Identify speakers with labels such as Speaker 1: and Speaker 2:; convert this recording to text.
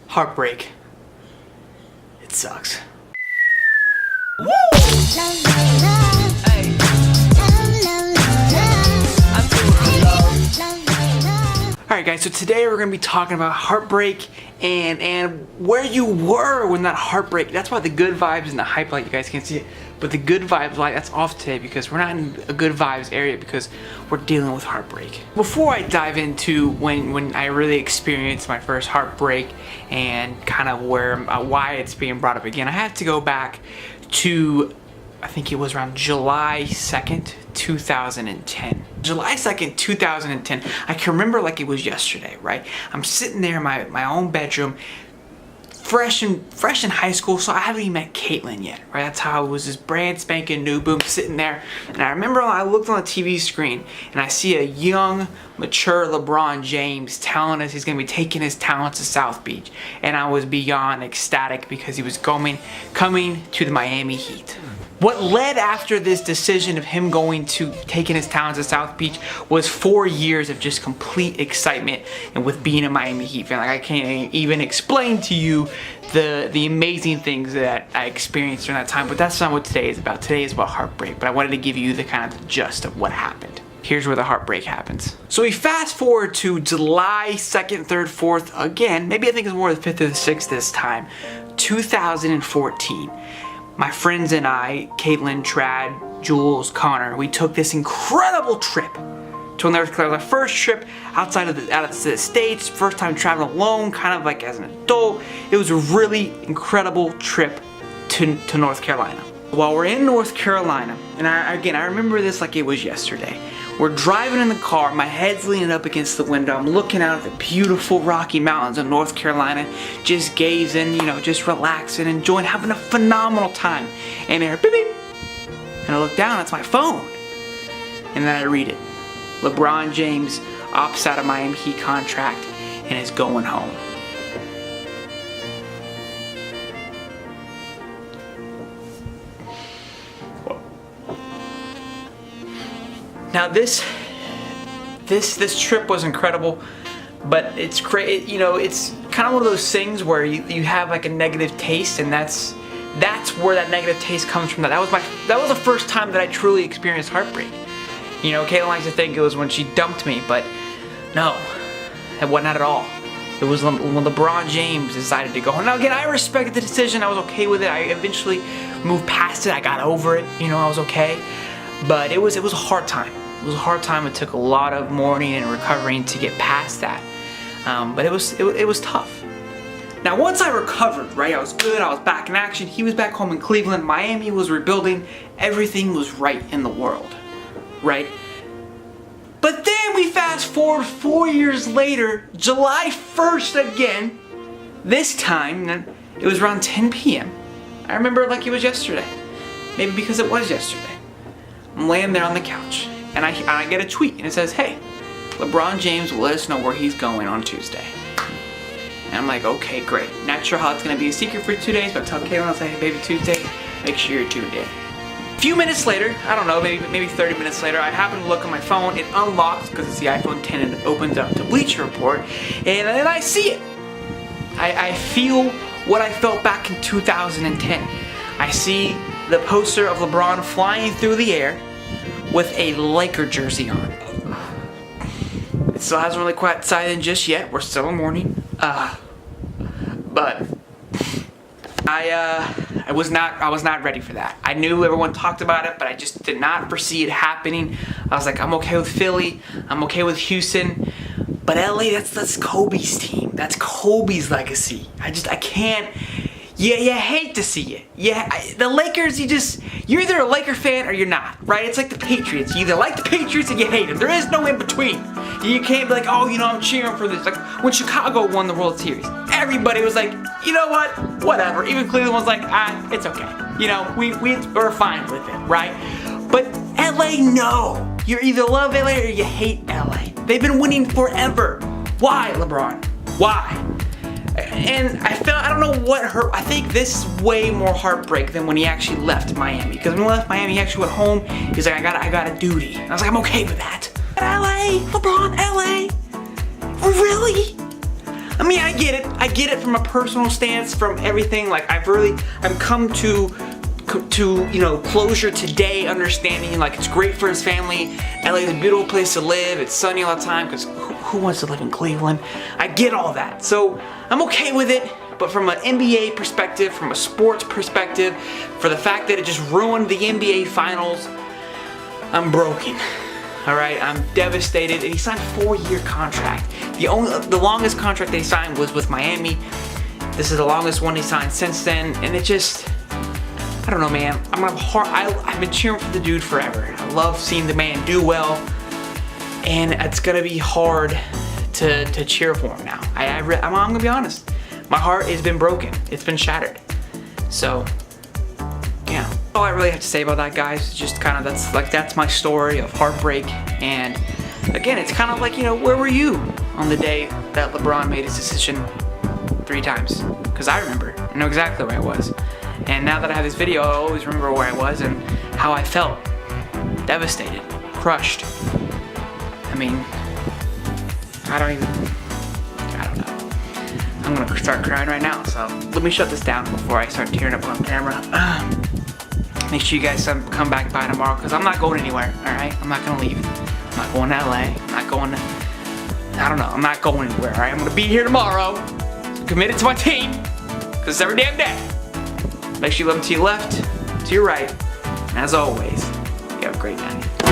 Speaker 1: Heartbreak. It sucks. Woo! Alright guys, so today we're going to be talking about heartbreak and where you were when that heartbreak, that's why the good vibes and the hype light, you guys can't see it, but the good vibes light, that's off today because we're not in a good vibes area because we're dealing with heartbreak. Before I dive into when I really experienced my first heartbreak and kind of why it's being brought up again, I have to go back to, I think it was around July 2nd, 2010. July 2nd, 2010. I can remember like it was yesterday, right? I'm sitting there in my own bedroom, fresh in high school, so I haven't even met Caitlin yet, right? That's how it was, this brand spanking new, boom, sitting there. And I remember I looked on the TV screen and I see a young, mature LeBron James telling us he's gonna be taking his talents to South Beach. And I was beyond ecstatic because he was coming to the Miami Heat. What led after this decision of him taking his talents to South Beach was 4 years of just complete excitement and with being a Miami Heat fan. Like I can't even explain to you the amazing things that I experienced during that time, but that's not what today is about. Today is about heartbreak, but I wanted to give you the kind of the gist of what happened. Here's where the heartbreak happens. So we fast forward to July 2nd, 3rd, 4th, again, maybe I think it's more the 5th or the 6th this time, 2014. My friends and I, Caitlin, Trad, Jules, Connor, we took this incredible trip to North Carolina. Our first trip outside of the States, first time traveling alone, kind of like as an adult. It was a really incredible trip to North Carolina. While we're in North Carolina, and I remember this like it was yesterday. We're driving in the car, my head's leaning up against the window, I'm looking out at the beautiful Rocky Mountains of North Carolina, just gazing, you know, just relaxing, enjoying, having a phenomenal time. And there, beep, beep. And I look down, it's my phone. And then I read it. LeBron James opts out of Miami Heat contract and is going home. Now this trip was incredible, but it's great. You know, it's kind of one of those things where you have like a negative taste, and that's where that negative taste comes from. That was the first time that I truly experienced heartbreak. You know, Caitlin likes to think it was when she dumped me, but no, it wasn't at all. It was when LeBron James decided to go. Now again, I respected the decision. I was okay with it. I eventually moved past it. I got over it. You know, I was okay. But it was a hard time. It was a hard time. It took a lot of mourning and recovering to get past that. But it was tough. Now once I recovered, right, I was good, I was back in action, he was back home in Cleveland, Miami was rebuilding, everything was right in the world, right? But then we fast forward 4 years later, July 1st again, this time, it was around 10 p.m. I remember it like it was yesterday. Maybe because it was yesterday. I'm laying there on the couch, and I get a tweet, and it says, hey, LeBron James will let us know where he's going on Tuesday. And I'm like, okay, great. Not sure how it's gonna be a secret for 2 days, but I tell Caitlin, I'll say, hey, baby, Tuesday, make sure you're tuned in. A few minutes later, I don't know, maybe 30 minutes later, I happen to look on my phone, it unlocks, because it's the iPhone 10, and it opens up to Bleacher Report, and then I see it. I feel what I felt back in 2010. I see the poster of LeBron flying through the air with a Laker jersey on. It still hasn't really quite decided just yet. We're still in morning. But I was not ready for that. I knew everyone talked about it, but I just did not foresee it happening. I was like, I'm okay with Philly. I'm okay with Houston. But LA, that's Kobe's team. That's Kobe's legacy. I can't. Yeah, you hate to see it. Yeah, the Lakers, you're either a Laker fan or you're not, right? It's like the Patriots. You either like the Patriots or you hate them. There is no in between. You can't be like, oh, you know, I'm cheering for this. Like when Chicago won the World Series, everybody was like, you know what? Whatever. Even Cleveland was like, it's okay. You know, we're fine with it, right? But LA, no. You either love LA or you hate LA. They've been winning forever. Why, LeBron? Why? And I don't know what hurt. I think this is way more heartbreak than when he actually left Miami. Because when he left Miami, he actually went home. He's like, I got a duty. And I was like, I'm okay with that. LA, LeBron, LA. Really? I mean, I get it. I get it from a personal stance, from everything. Like, I'm come to you know, closure today, understanding like it's great for his family. LA is a beautiful place to live. It's sunny all the time, because who wants to live in Cleveland? I get all that. So I'm okay with it. But from an NBA perspective, from a sports perspective, for the fact that it just ruined the NBA Finals, I'm broken. All right, I'm devastated. And he signed a 4-year contract. The longest contract they signed was with Miami. This is the longest one he signed since then, and it just, I don't know, man. I've been cheering for the dude forever. I love seeing the man do well, and it's gonna be hard to cheer for him now. I'm gonna be honest. My heart has been broken. It's been shattered. So, yeah. All I really have to say about that, guys, is just kind of that's my story of heartbreak. And again, it's kind of like, you know, where were you on the day that LeBron made his decision 3 times? Because I remember. I know exactly where I was. And now that I have this video, I always remember where I was and how I felt. Devastated. Crushed. I mean, I don't know. I'm gonna start crying right now, so let me shut this down before I start tearing up on camera. Make sure you guys come back by tomorrow, because I'm not going anywhere, alright? I'm not gonna leave. I'm not going to LA. I'm not going to, I don't know, I'm not going anywhere, alright? I'm gonna be here tomorrow, committed to my team, because it's every damn day. Make sure you look to your left, to your right, and as always, you have a great night.